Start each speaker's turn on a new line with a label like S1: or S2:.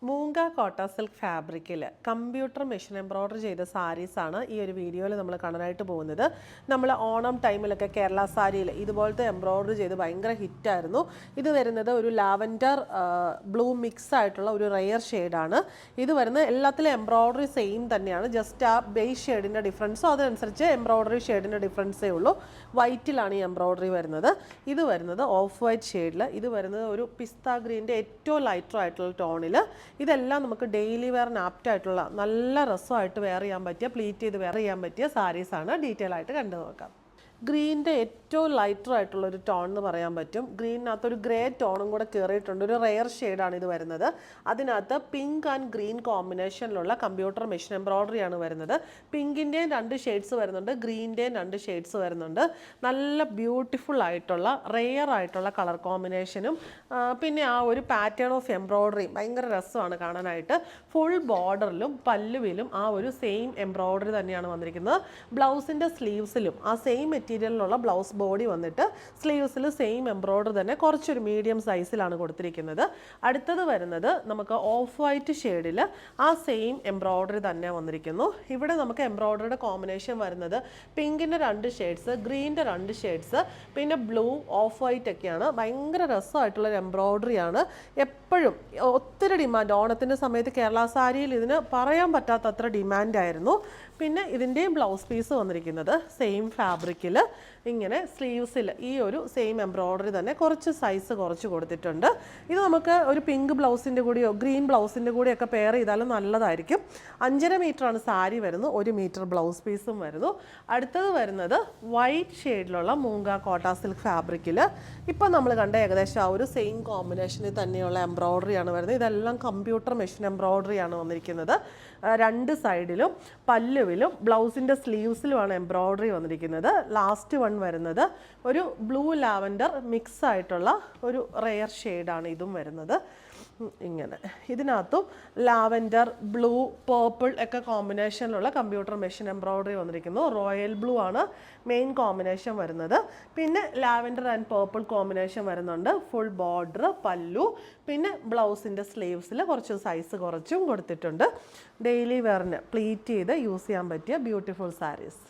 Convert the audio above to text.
S1: മൂങ്ക കോട്ട സിൽക്ക് ഫാബ്രിക്കിൽ computer machine embroidery ചെയ്ത സാരീസാണ് ഈ ഒരു വീഡിയോയിൽ നമ്മൾ കാണാനായിട്ട് പോകുന്നത്. നമ്മൾ ഓണം ടൈമിലൊക്കെ കേരള സാരിയിൽ ഇതുപോലത്തെ എംബ്രോയ്ഡറി ചെയ്ത് ഭയങ്കര ഹിറ്റായിരുന്നു. ഇത് വരുന്നത് ഒരു ലാവൻഡർ ബ്ലൂ മിക്സ് ആയിട്ടുള്ള ഒരു റെയർ ഷെയ്ഡാണ്. ഇത് വരുന്നത് എല്ലാത്തിലും എംബ്രോയ്ഡറി സെയിം തന്നെയാണ്, ജസ്റ്റ് ആ ബേസ് ഷെയ്ഡിൻ്റെ ഡിഫറൻസോ അതനുസരിച്ച് എംബ്രോയ്ഡറി ഷെയ്ഡിൻ്റെ ഡിഫറൻസേ ഉള്ളൂ. വൈറ്റിലാണ് ഈ എംബ്രോയ്ഡറി വരുന്നത്. ഇത് വരുന്നത് ഓഫ് വൈറ്റ് ഷെയ്ഡിൽ, ഇത് വരുന്നത് ഒരു പിസ്ത ഗ്രീൻ്റെ ഏറ്റവും ലൈറ്റർ ആയിട്ടുള്ള ടോണിൽ. ഇതെല്ലാം നമുക്ക് ഡെയിലി വെയറിന് ആപ്റ്റ് ആയിട്ടുള്ള നല്ല രസമായിട്ട് വെയർ ചെയ്യാൻ പറ്റിയ, പ്ലീറ്റ് ചെയ്ത് വെയർ ചെയ്യാൻ പറ്റിയ സാരീസാണ്. ഡീറ്റെയിൽ ആയിട്ട് കണ്ടു നോക്കാം. ഗ്രീനിൻ്റെ ഏറ്റവും ലൈറ്റർ ആയിട്ടുള്ള ഒരു ടോൺ എന്ന് പറയാൻ പറ്റും. ഗ്രീനിനകത്ത് ഒരു ഗ്രേ ടോണും കൂടെ കയറിയിട്ടുണ്ട്. ഒരു റെയർ ഷെയ്ഡാണ് ഇത് വരുന്നത്. അതിനകത്ത് പിങ്ക് ആൻഡ് ഗ്രീൻ കോമ്പിനേഷനിലുള്ള കമ്പ്യൂട്ടർ മെഷീൻ എംബ്രോയ്ഡറി ആണ് വരുന്നത്. പിങ്കിൻ്റെയും 2 ഷെയ്ഡ്സ് വരുന്നുണ്ട്, ഗ്രീനിൻ്റെയും 2 ഷെയ്ഡ്സ് വരുന്നുണ്ട്. നല്ല ബ്യൂട്ടിഫുൾ ആയിട്ടുള്ള റെയർ ആയിട്ടുള്ള കളർ കോമ്പിനേഷനും പിന്നെ ആ ഒരു പാറ്റേൺ ഓഫ് എംബ്രോയ്ഡറി ഭയങ്കര രസമാണ് കാണാനായിട്ട്. ഫുൾ ബോർഡറിലും പല്ലുവിലും ആ ഒരു സെയിം എംബ്രോയ്ഡറി തന്നെയാണ് വന്നിരിക്കുന്നത്. ബ്ലൗസിൻ്റെ സ്ലീവ്സിലും ആ സെയിം മെറ്റീരിയലിലുള്ള ബ്ലൗസ് ബോഡി വന്നിട്ട് സ്ലീവ്സിൽ സെയിം എംബ്രോയ്ഡറി തന്നെ കുറച്ചൊരു മീഡിയം സൈസിലാണ് കൊടുത്തിരിക്കുന്നത്. അടുത്തത് വരുന്നത് നമുക്ക് ഓഫ് വൈറ്റ് ഷെയ്ഡിൽ ആ സെയിം എംബ്രോയ്ഡറി തന്നെ വന്നിരിക്കുന്നു. ഇവിടെ നമുക്ക് എംബ്രോയ്ഡറിയുടെ കോമ്പിനേഷൻ വരുന്നത് പിങ്കിൻ്റെ 2 ഷെയ്ഡ്സ്, ഗ്രീനിൻ്റെ 2 ഷെയ്ഡ്സ്, പിന്നെ ബ്ലൂ, ഓഫ് വൈറ്റ് ഒക്കെയാണ്. ഭയങ്കര രസമായിട്ടുള്ളൊരു എംബ്രോയ്ഡറിയാണ്. എപ്പോഴും ഒത്തിരി ഡിമാൻഡ്, ഓണത്തിൻ്റെ സമയത്ത് കേരള സാരിയിൽ ഇതിന് പറയാൻ പറ്റാത്തത്ര ഡിമാൻഡായിരുന്നു. പിന്നെ ഇതിൻ്റെയും ബ്ലൗസ് പീസ് വന്നിരിക്കുന്നത് സെയിം ഫാബ്രിക്കിൽ ഇങ്ങനെ സ്ലീവ്സിൽ ഈ ഒരു സെയിം എംബ്രോയ്ഡറി തന്നെ കുറച്ച് സൈസ് കുറച്ച് കൊടുത്തിട്ടുണ്ട്. ഇത് നമുക്ക് ഒരു പിങ്ക് ബ്ലൗസിൻ്റെ കൂടെയോ ഗ്രീൻ ബ്ലൗസിൻ്റെ കൂടെയൊക്കെ പെയർ ചെയ്താലും നല്ലതായിരിക്കും. 5.5 മീറ്ററാണ് സാരി വരുന്നത്, 1 മീറ്റർ ബ്ലൗസ് പീസും വരുന്നു. അടുത്തത് വരുന്നത് വൈറ്റ് ഷെയ്ഡിലുള്ള മൂങ്ക കോട്ട സിൽക്ക് ഫാബ്രിക്കിൽ ഇപ്പം നമ്മൾ കണ്ട ഏകദേശം ആ ഒരു സെയിം കോമ്പിനേഷനിൽ തന്നെയുള്ള എംബ്രോയ്ഡറിയാണ് വരുന്നത്. ഇതെല്ലാം കമ്പ്യൂട്ടർ മെഷീൻ എംബ്രോയ്ഡറിയാണ് വന്നിരിക്കുന്നത്. 2 സൈഡിലും പല്ലുവിലും ബ്ലൗസിൻ്റെ സ്ലീവ്സിലുമാണ് എംബ്രോയ്ഡറി വന്നിരിക്കുന്നത്. ലാസ്റ്റ് വൺ വരുന്നത് ഒരു ബ്ലൂ ലാവൻഡർ മിക്സ് ആയിട്ടുള്ള ഒരു റെയർ ഷെയ്ഡാണ് ഇതും വരുന്നത്. ഇങ്ങനെ ഇതിനകത്തും ലാവൻഡർ, ബ്ലൂ, പേർപ്പിൾ ഒക്കെ കോമ്പിനേഷനിലുള്ള കമ്പ്യൂട്ടർ മെഷീൻ എംബ്രോയ്ഡറി വന്നിരിക്കുന്നു. റോയൽ ബ്ലൂ ആണ് മെയിൻ കോമ്പിനേഷൻ വരുന്നത്. പിന്നെ ലാവൻഡർ ആൻഡ് പേർപ്പിൾ കോമ്പിനേഷൻ വരുന്നുണ്ട്. ഫുൾ ബോർഡർ, പല്ലു, പിന്നെ ബ്ലൗസിൻ്റെ സ്ലീവ്സിൽ കുറച്ച് സൈസ് കുറച്ചും കൊടുത്തിട്ടുണ്ട്. ഡെയിലി വെയറിന് പ്ലീറ്റ് ചെയ്ത് യൂസ് ചെയ്യാൻ പറ്റിയ ബ്യൂട്ടിഫുൾ സാരീസ്.